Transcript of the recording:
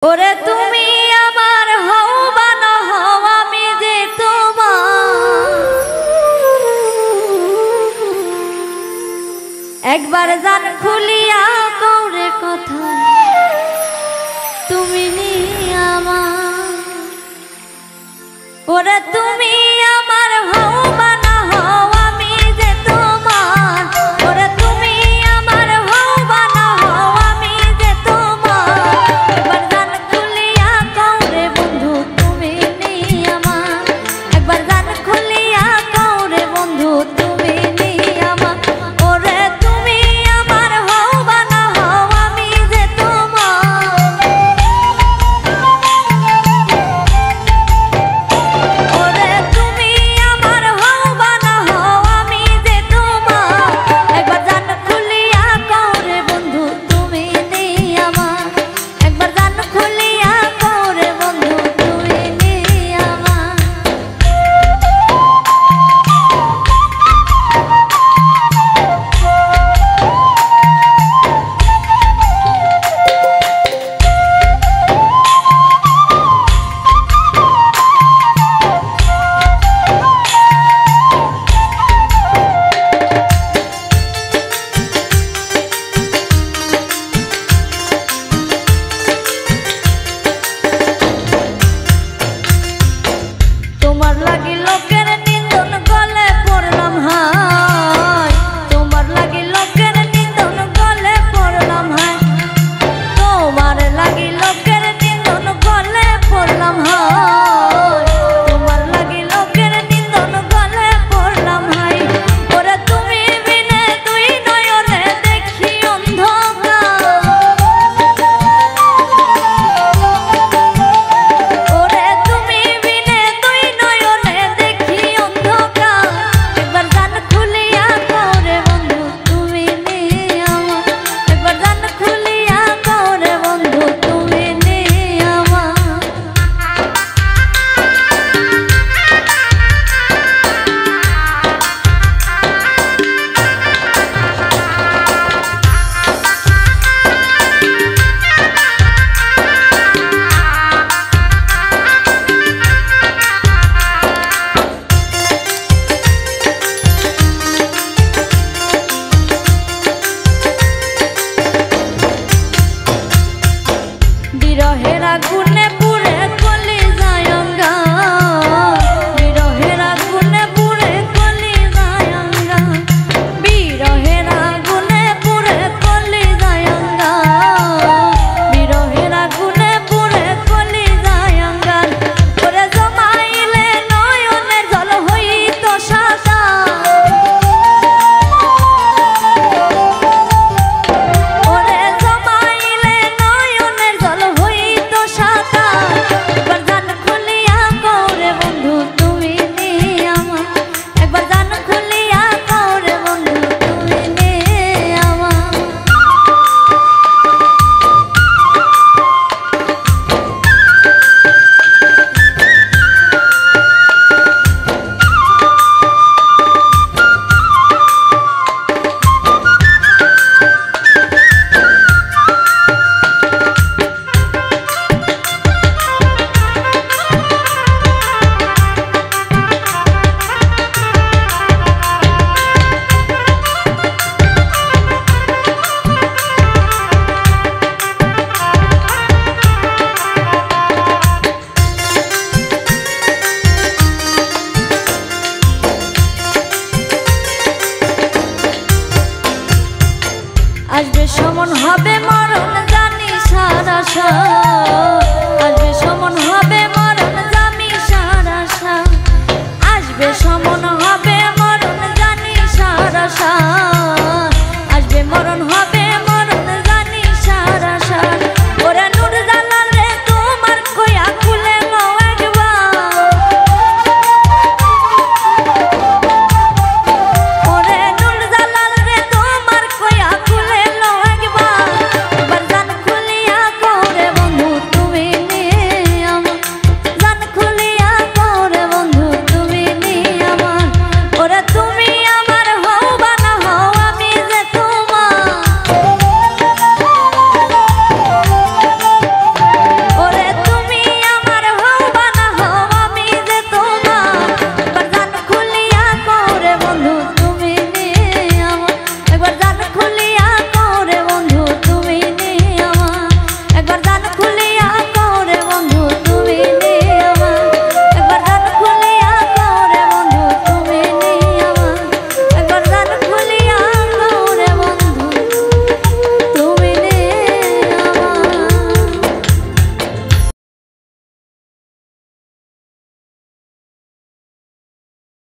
ওরে তুমি আমার হও বা না হও আমি যে তোমার একবার জান খুলিয়া কওরে কথা তুমি নি আমার। ওরে তুমি আমার হও বা না হও আমি যে তোমার। ওরে তুমি আমার হও বা না হও আমি যে তোমার একবার জান খুলিয়া কওরে বন্ধু তুমি নি আমার। একবার জান খুলিয়া কওরে বন্ধু তুমি নি আমার। ওরে তুমি আমার হও বা না হও আমি যে তোমার। ওরে তুমি আমার হও বা না হও আমি যে তোমার একবার জান খুলিয়া কওরে বন্ধু তুমি নি আমার। একবার জান খুলিয়া কওরে বন্ধু তুমি নি আমার। তোমার লাগি লোকের নিন্দন গলে পড়লাম হায়। তোমার লাগি লোকের নিন্দন গলে পড়লাম হায়। তোমার লাগি লোকের নিন্দন গলে পড়লাম হায়। তোমার লাগি লোকের নিন্দন গলে পড়লাম হায়। ওরে তুমি বিনে দুই নয়নে দেখি অন্ধকার। ওরে তুমি বিনে দুই নয়নে দেখি অন্ধকার একবার জান খুলিয়া কওরে বন্ধু তুমি নি আমার। একবার জান খুলিয়া কওরে বন্ধু তুমি নি আমার। বিরহের আগুনে